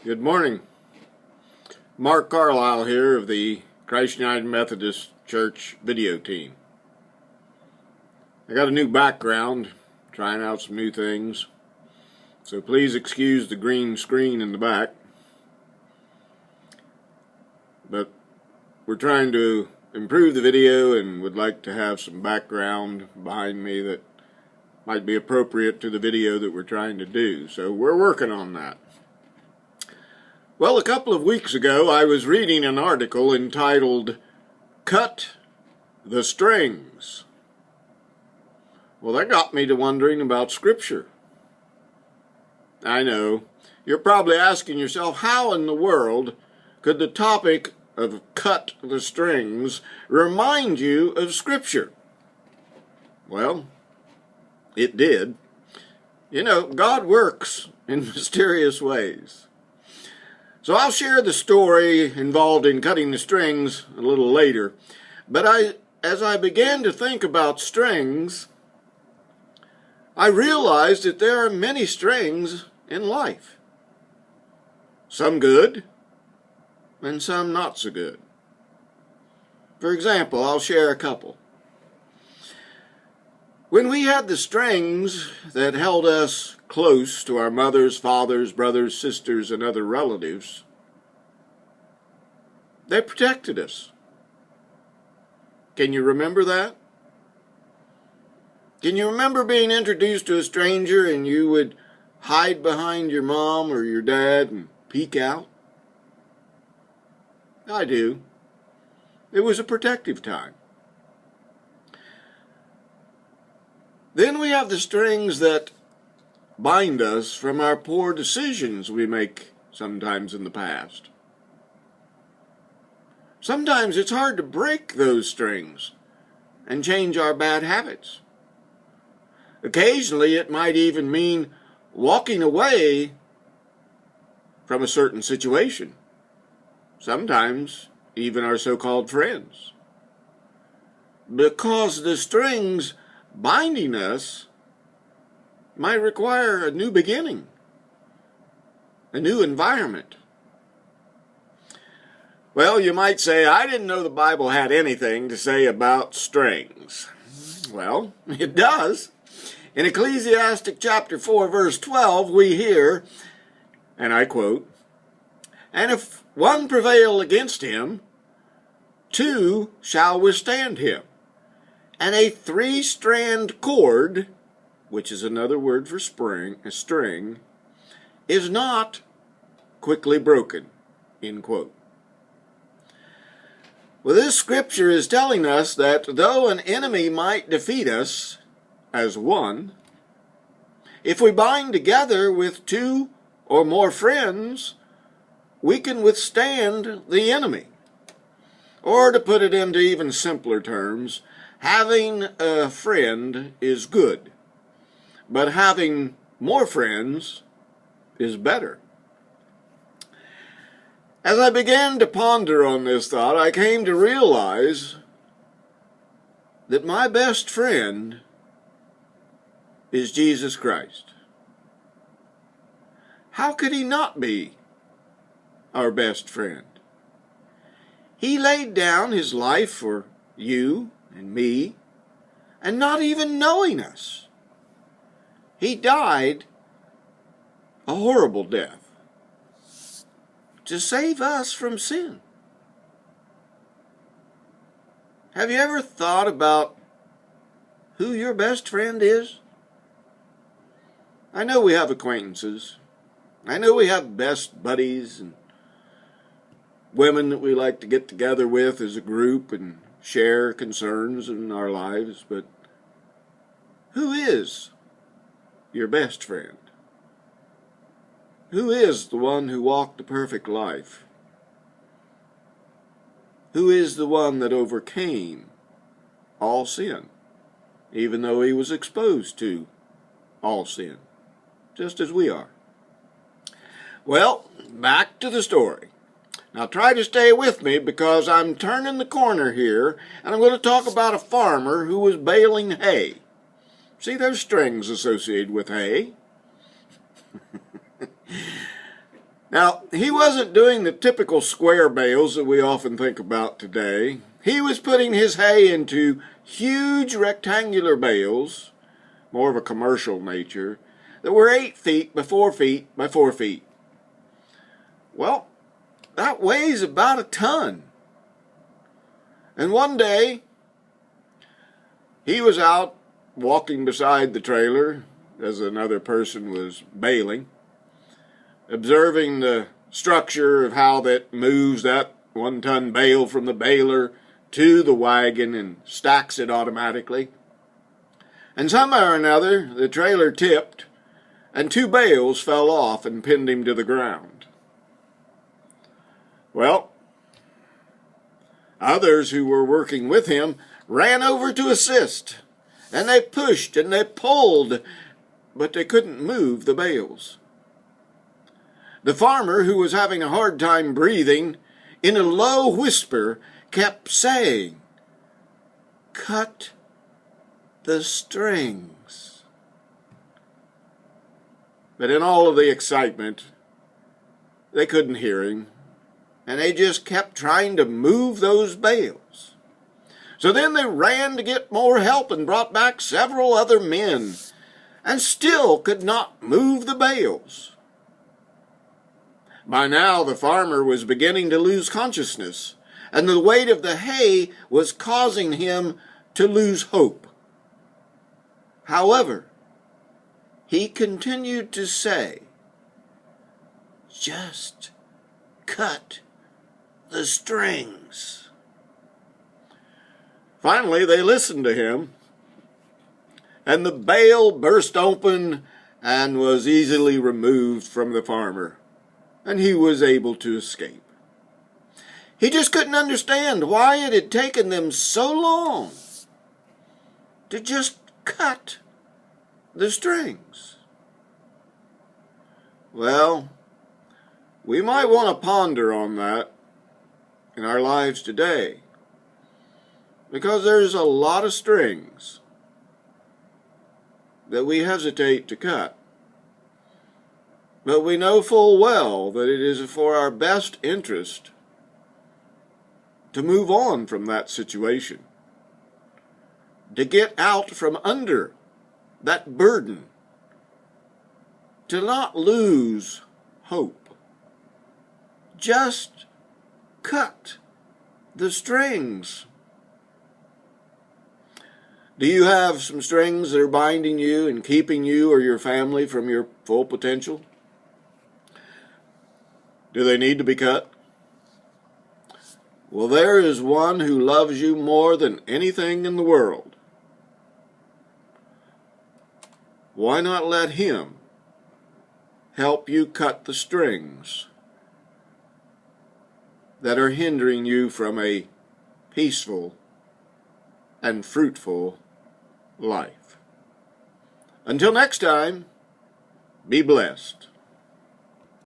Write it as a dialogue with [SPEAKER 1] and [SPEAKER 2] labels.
[SPEAKER 1] Good morning. Mark Carlisle here of the Christ United Methodist Church Video Team. I got a new background, trying out some new things, so please excuse the green screen in the back. But we're trying to improve the video and would like to have some background behind me that might be appropriate to the video that we're trying to do. So we're working on that. Well, a couple of weeks ago, I was reading an article entitled, "Cut the Strings." Well, that got me to wondering about Scripture. I know, you're probably asking yourself, how in the world could the topic of cut the strings remind you of Scripture? Well, it did. You know, God works in mysterious ways. So I'll share the story involved in cutting the strings a little later. But as I began to think about strings, I realized that there are many strings in life. Some good, and some not so good. For example, I'll share a couple. When we had the strings that held us close to our mothers, fathers, brothers, sisters, and other relatives, they protected us. Can you remember that? Can you remember being introduced to a stranger and you would hide behind your mom or your dad and peek out? I do. It was a protective time. Then we have the strings that bind us from our poor decisions we make sometimes in the past. Sometimes it's hard to break those strings and change our bad habits. Occasionally it might even mean walking away from a certain situation. Sometimes even our so-called friends. Because the strings binding us might require a new beginning, a new environment. Well, you might say, I didn't know the Bible had anything to say about strings. Well, it does. In Ecclesiastes chapter 4, verse 12, we hear, and I quote, "And if one prevail against him, two shall withstand him. And a three-strand cord," which is another word for a string, "is not quickly broken." End quote. Well, this scripture is telling us that though an enemy might defeat us as one, if we bind together with two or more friends, we can withstand the enemy. Or to put it into even simpler terms, having a friend is good, but having more friends is better. As I began to ponder on this thought, I came to realize that my best friend is Jesus Christ. How could he not be our best friend? He laid down his life for you and me, and not even knowing us, he died a horrible death to save us from sin. Have you ever thought about who your best friend is? I know we have acquaintances. I know we have best buddies and women that we like to get together with as a group and share concerns in our lives, but who is your best friend? Who is the one who walked a perfect life? Who is the one that overcame all sin, even though he was exposed to all sin, just as we are? Well, back to the story. Now try to stay with me because I'm turning the corner here and I'm going to talk about a farmer who was baling hay. See, there's strings associated with hay. Now, he wasn't doing the typical square bales that we often think about today. He was putting his hay into huge rectangular bales, more of a commercial nature, that were 8 feet by 4 feet by 4 feet. Well, that weighs about a ton. And one day, he was out walking beside the trailer as another person was baling, observing the structure of how that moves that 1-ton bale from the baler to the wagon and stacks it automatically. And somehow or another, the trailer tipped, and 2 bales fell off and pinned him to the ground. Well, others who were working with him ran over to assist, and they pushed and they pulled, but they couldn't move the bales. The farmer, who was having a hard time breathing, in a low whisper kept saying, "Cut the strings." But in all of the excitement, they couldn't hear him, and they just kept trying to move those bales. So then they ran to get more help and brought back several other men, and still could not move the bales. By now the farmer was beginning to lose consciousness, and the weight of the hay was causing him to lose hope. However, he continued to say, "Just cut the strings." Finally, they listened to him, and the bale burst open and was easily removed from the farmer, and he was able to escape. He just couldn't understand why it had taken them so long to just cut the strings. Well, we might want to ponder on that in our lives today, because there's a lot of strings that we hesitate to cut. But we know full well that it is for our best interest to move on from that situation, to get out from under that burden, to not lose hope. Just cut the strings. Do you have some strings that are binding you and keeping you or your family from your full potential? Do they need to be cut? Well, there is one who loves you more than anything in the world. Why not let him help you cut the strings that are hindering you from a peaceful and fruitful life? Until next time, be blessed.